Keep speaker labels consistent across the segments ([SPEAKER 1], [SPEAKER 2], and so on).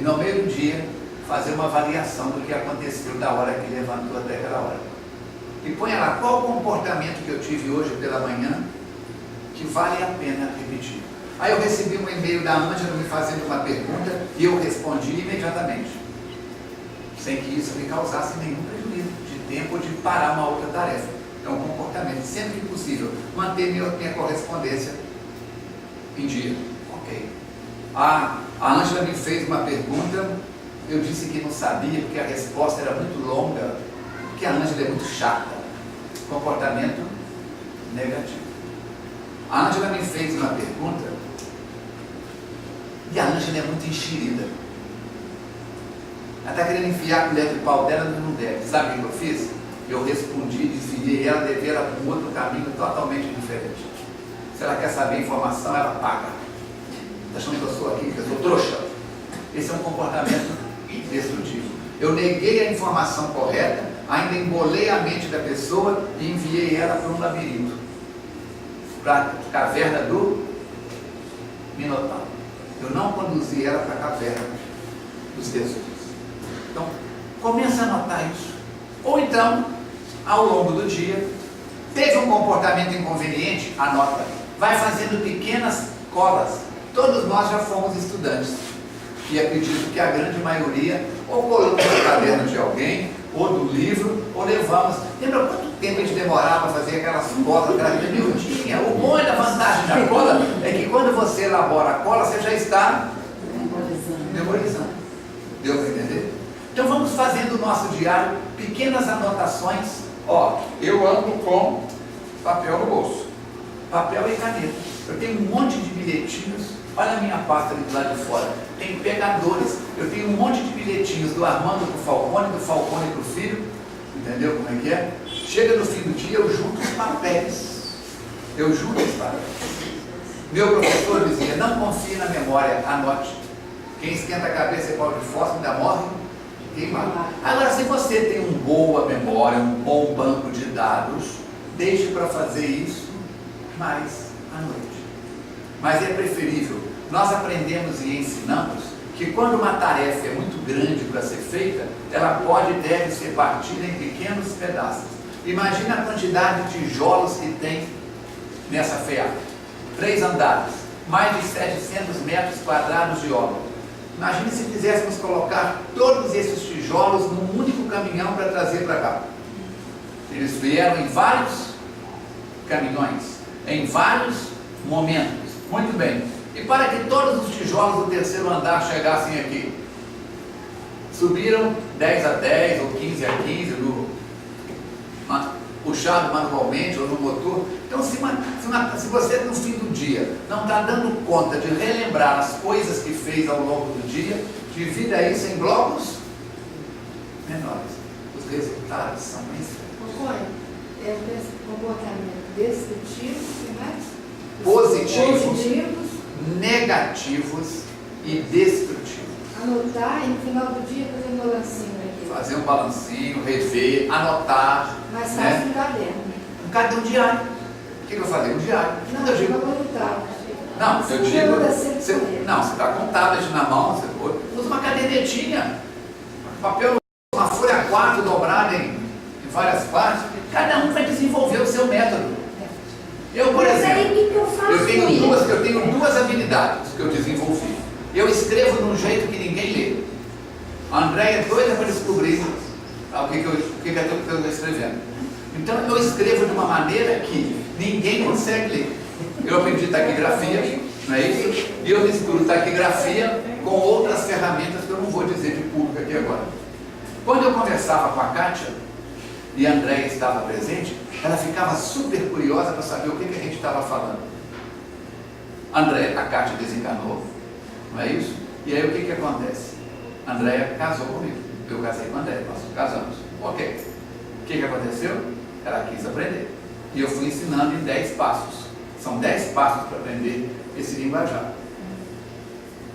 [SPEAKER 1] no meio do dia, fazer uma avaliação do que aconteceu da hora que levantou até aquela hora. E ponha lá qual o comportamento que eu tive hoje pela manhã que vale a pena repetir. Aí eu recebi um e-mail da Ângela me fazendo uma pergunta e eu respondi imediatamente, sem que isso me causasse nenhum prejuízo de tempo ou de parar uma outra tarefa. Então, comportamento, sempre que possível, manter minha correspondência em dia. Ok. A Ângela me fez uma pergunta, eu disse que não sabia, porque a resposta era muito longa, porque a Ângela é muito chata. Comportamento negativo. A Ângela me fez uma pergunta, e a Ângela é muito enxerida. Ela está querendo enfiar a colher de pau dela, mas não deve. Sabe o que eu fiz? Eu respondi, desviei ela, levei ela para um outro caminho totalmente diferente. Se ela quer saber a informação, ela paga. Está achando que eu sou aqui, que eu sou trouxa? Esse é um comportamento destrutivo. Eu neguei a informação correta, ainda embolei a mente da pessoa e enviei ela para um labirinto, para a caverna do Minotauro. Eu não conduzi ela para a caverna dos tesouros. Então, comece a anotar isso. Ou então, ao longo do dia, teve um comportamento inconveniente, anota. Vai fazendo pequenas colas. Todos nós já fomos estudantes. E acredito que a grande maioria, ou colamos no caderno de alguém, ou do livro, ou levamos. Lembra quanto tempo a gente demorava para fazer aquelas colas, aquela miudinha? O bom da vantagem da cola é que quando você elabora a cola, você já está memorizando. Deu para entender? Então vamos fazendo o nosso diário, pequenas anotações. Ó, eu ando com papel no bolso, papel e caneta. Eu tenho um monte de bilhetinhos. Olha a minha pasta ali do lado de fora. Tem pegadores. Eu tenho um monte de bilhetinhos do Armando para o Falcone para o filho. Entendeu como é que é? Chega no fim do dia, eu junto os papéis. Meu professor dizia, não confie na memória, anote. Quem esquenta a cabeça é pau de fósforo, ainda morre queimado. Agora, se você tem uma boa memória, um bom banco de dados, deixe para fazer isso mais à noite. Mas é preferível. Nós aprendemos e ensinamos que quando uma tarefa é muito grande para ser feita, ela pode e deve ser partida em pequenos pedaços. Imagine a quantidade de tijolos que tem nessa FEA. 3 andares, mais de 700 metros quadrados de obra. Imagine se quiséssemos colocar todos esses tijolos num único caminhão para trazer para cá. Eles vieram em vários caminhões, em vários momentos. Muito bem. E para que todos os tijolos do terceiro andar chegassem aqui, subiram 10 a 10 ou 15 a 15 puxado manualmente ou no motor. Então, se você no fim do dia não está dando conta de relembrar as coisas que fez ao longo do dia, divida isso em blocos menores. Os resultados são mensuráveis.
[SPEAKER 2] É comportamento destrutivo,
[SPEAKER 1] positivos, negativos e destrutivos.
[SPEAKER 2] Anotar e no final do dia fazer um balancinho aqui.
[SPEAKER 1] Fazer um balancinho, rever, anotar.
[SPEAKER 2] Mas faz um caderno.
[SPEAKER 1] Um caderno diário. O que eu falei? Um diário.
[SPEAKER 2] Não,
[SPEAKER 1] eu digo, não, eu digo. Você está com um tablet na mão, você usa uma cadernetinha, papel, uma folha 4 dobrada em várias partes. Cada um vai desenvolver o seu método. Eu, por exemplo, eu tenho duas habilidades que eu desenvolvi. Eu escrevo de um jeito que ninguém lê. A Andréia é doida para descobrir o que eu estou escrevendo. Então eu escrevo de uma maneira que ninguém consegue ler. Eu aprendi taquigrafia, não é isso? E eu misturo taquigrafia com outras ferramentas que eu não vou dizer de público aqui agora. Quando eu conversava com a Kátia, e a Andréia estava presente, ela ficava super curiosa para saber o que a gente estava falando. A Kátia desencanou, não é isso? E aí o que acontece? A Andréia casou comigo, eu casei com a Andréia, nós casamos. Ok. O que aconteceu? Ela quis aprender. E eu fui ensinando em 10 passos. São 10 passos para aprender esse linguajar.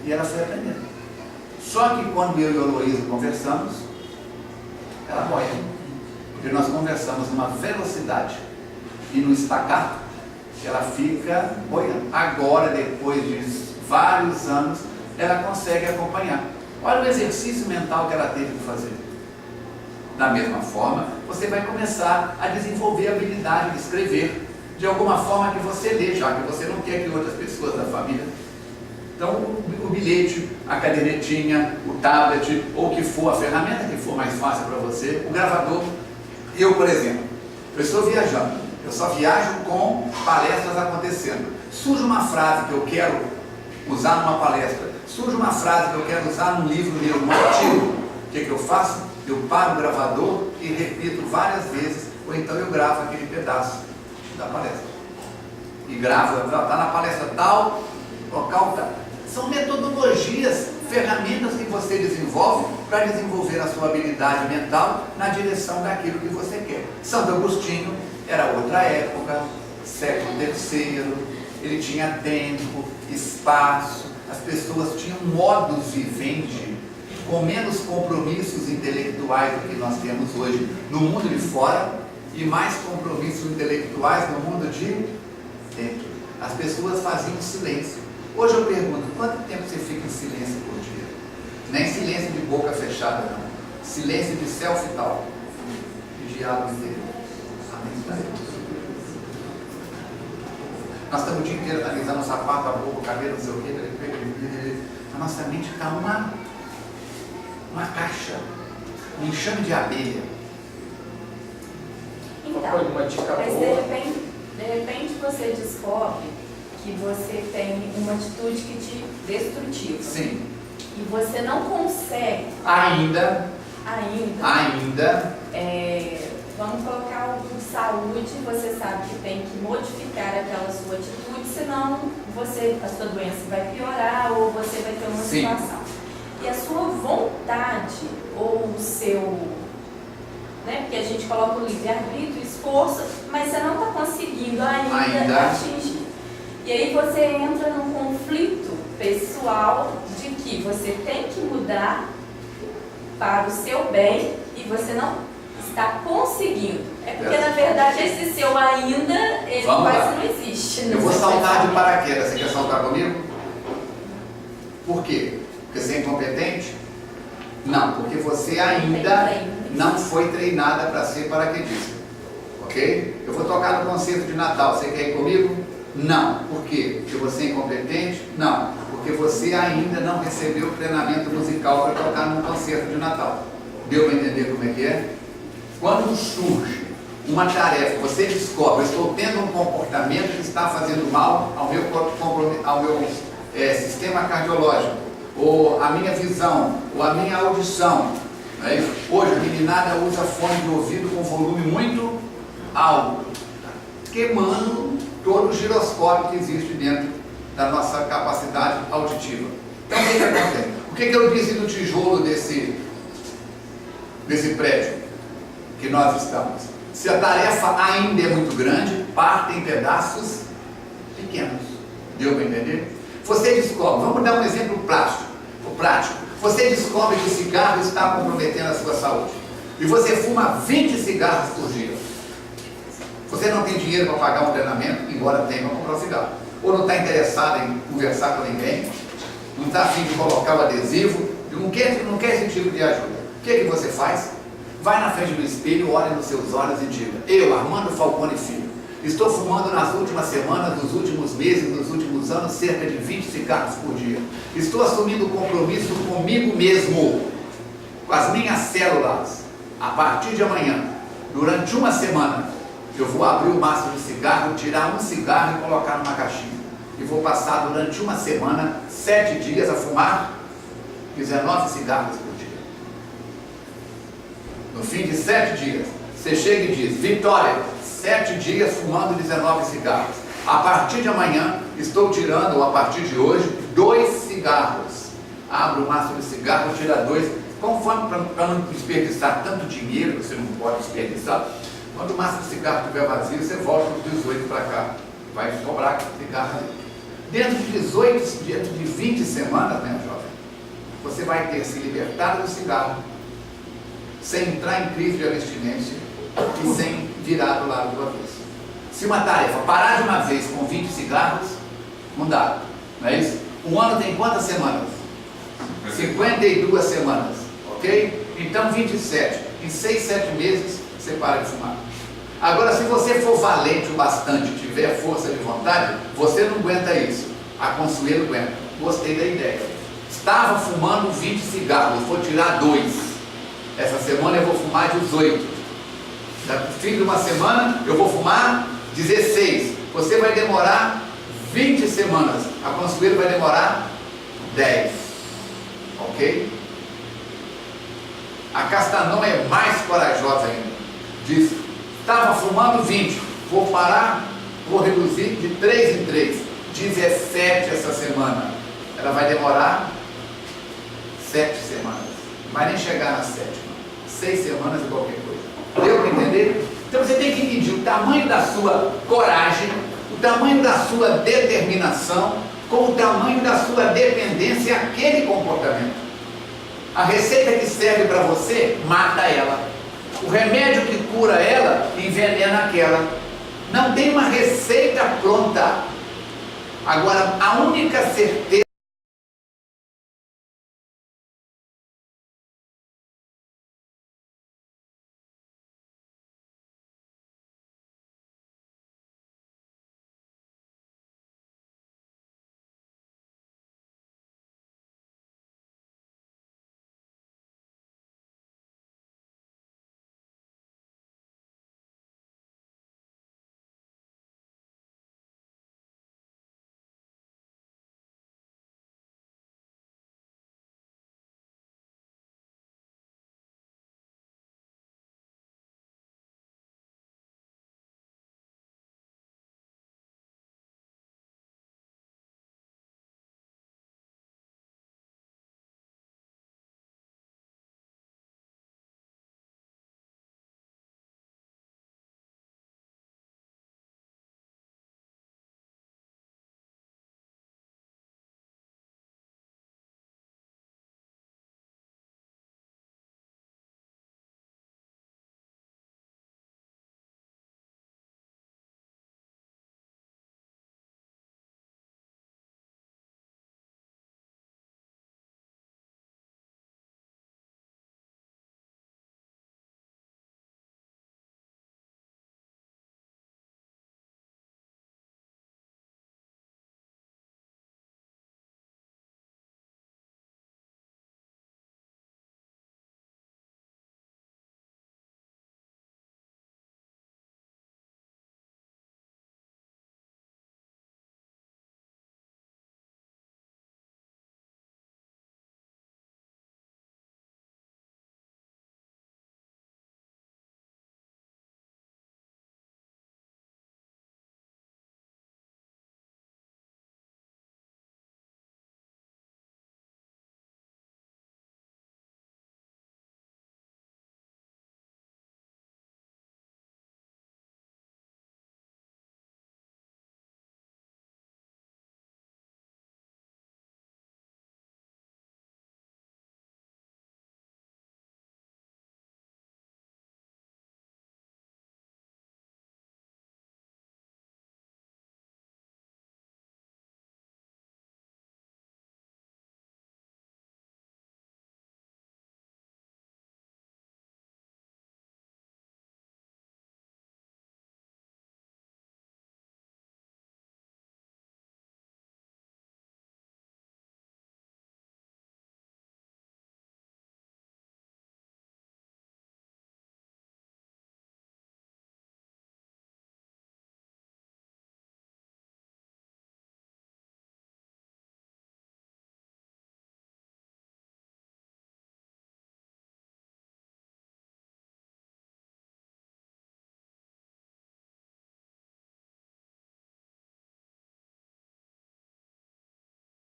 [SPEAKER 1] E ela foi aprendendo. Só que quando eu e a Heloísa conversamos, ela boia. Porque nós conversamos numa velocidade e no staccato, que ela fica boiando. Agora, depois de vários anos, ela consegue acompanhar. Olha o exercício mental que ela teve que fazer. Da mesma forma, você vai começar a desenvolver a habilidade de escrever de alguma forma que você lê, já que você não quer que outras pessoas da família. Então, o bilhete, a cadernetinha, o tablet, ou o que for, a ferramenta que for mais fácil para você, o gravador. Eu, por exemplo, eu estou viajando, eu só viajo com palestras acontecendo. Surge uma frase que eu quero usar numa palestra, surge uma frase que eu quero usar num livro meu, num artigo. O que eu faço? Eu paro o gravador e repito várias vezes, ou então eu gravo aquele pedaço da palestra. E gravo, está na palestra tal, local tal. São metodologias, ferramentas que você desenvolve para desenvolver a sua habilidade mental na direção daquilo que você quer. Santo Agostinho era outra época, século III, ele tinha tempo, espaço, as pessoas tinham modus vivendi, com menos compromissos intelectuais do que nós temos hoje no mundo de fora e mais compromissos intelectuais no mundo de dentro. As pessoas faziam silêncio. Hoje eu pergunto, quanto tempo você fica em silêncio por dia? Nem silêncio de boca fechada, não. Silêncio de self-talk, de diálogo interior. Amém? Nós estamos o dia inteiro analisando o sapato, a boca, o cabelo, não sei o quê. A nossa mente está uma caixa, um enxame de abelha.
[SPEAKER 3] Então,
[SPEAKER 4] Uma dica
[SPEAKER 3] mas
[SPEAKER 4] boa.
[SPEAKER 3] de repente você descobre que você tem uma atitude que te destrutiva.
[SPEAKER 1] Sim.
[SPEAKER 3] E você não consegue
[SPEAKER 1] Ainda,
[SPEAKER 3] vamos colocar o saúde, você sabe que tem que modificar aquela sua atitude, senão a sua doença vai piorar ou você vai ter uma
[SPEAKER 1] Sim.
[SPEAKER 3] situação. E a sua vontade ou o seu, né, porque a gente coloca o livre-arbítrio, esforço, mas você não está conseguindo ainda atingir. E aí você entra num conflito pessoal de que você tem que mudar para o seu bem e você não está conseguindo. É porque na verdade esse seu ainda, ele
[SPEAKER 1] Vamos
[SPEAKER 3] quase
[SPEAKER 1] lá.
[SPEAKER 3] não existe.
[SPEAKER 1] eu vou saltar de paraquedas. Você quer saltar comigo? Por quê? Porque você é incompetente? Não, porque você ainda não foi treinada para ser paraquedista. Ok? Eu vou tocar no concerto de Natal. Você quer ir comigo? Não. Por quê? Porque você é incompetente? Não. Porque você ainda não recebeu treinamento musical para tocar num concerto de Natal. Deu para entender como é que é? Quando surge uma tarefa, você descobre, eu estou tendo um comportamento que está fazendo mal ao meu sistema cardiológico, ou a minha visão, ou a minha audição. Não é isso? Hoje a meninada usa fone de ouvido com volume muito alto, queimando todo o giroscópio que existe dentro da nossa capacidade auditiva. Então o que acontece? O que eu disse do tijolo desse prédio que nós estamos? Se a tarefa ainda é muito grande, parte em pedaços pequenos. Deu para entender? Você descobre, vamos dar um exemplo prático. Você descobre que o cigarro está comprometendo a sua saúde. E você fuma 20 cigarros por dia. Você não tem dinheiro para pagar um treinamento, embora tenha para comprar um cigarro. Ou não está interessado em conversar com ninguém, não está afim de colocar o adesivo, não quer esse tipo de ajuda. O que você faz? Vai na frente do espelho, olha nos seus olhos e diga: eu, Armando Falcone Filho, estou fumando nas últimas semanas, nos últimos meses, nos últimos anos, cerca de 20 cigarros por dia. Estou assumindo o compromisso comigo mesmo, com as minhas células. A partir de amanhã, durante uma semana, eu vou abrir o maço de cigarro, tirar um cigarro e colocar numa caixinha. E vou passar durante uma semana, 7 dias a fumar 19 cigarros por dia. No fim de 7 dias, você chega e diz: Vitória, 7 dias fumando 19 cigarros. A partir de amanhã, estou tirando, ou a partir de hoje, 2 cigarros. Abre o maço de cigarro, tira 2. Conforme, para não desperdiçar tanto dinheiro, você não pode desperdiçar. Quando o maço de cigarro estiver vazio, você volta os 18 para cá. Vai sobrar cigarro ali. Dentro de 20 semanas, minha jovem, você vai ter se libertado do cigarro, sem entrar em crise de abstinência e sem virar do lado do avesso. Se uma tarefa parar de uma vez com 20 cigarros, não dá, não é isso? Um ano tem quantas semanas? 52 semanas, ok? Então 27. Em 6, 7 meses você para de fumar. Agora, se você for valente o bastante, tiver força de vontade, você não aguenta isso. A Consuelo aguenta. Gostei da ideia. Estava fumando 20 cigarros, vou tirar 2. Essa semana eu vou fumar 18. No fim de uma semana eu vou fumar 16. Você vai demorar 20 semanas. A Consuelo vai demorar 10. Ok? A Castanão é mais corajosa ainda. Diz: estava fumando 20, vou parar, vou reduzir de 3 em 3. 17 essa semana. Ela vai demorar 7 semanas. Não vai nem chegar na 7ª. 6 semanas e qualquer coisa. Deu para entender? Então você tem que medir o tamanho da sua coragem, o tamanho da sua determinação, com o tamanho da sua dependência àquele comportamento. A receita que serve para você mata ela. O remédio que cura ela envenena aquela. Não tem uma receita pronta. Agora, a única certeza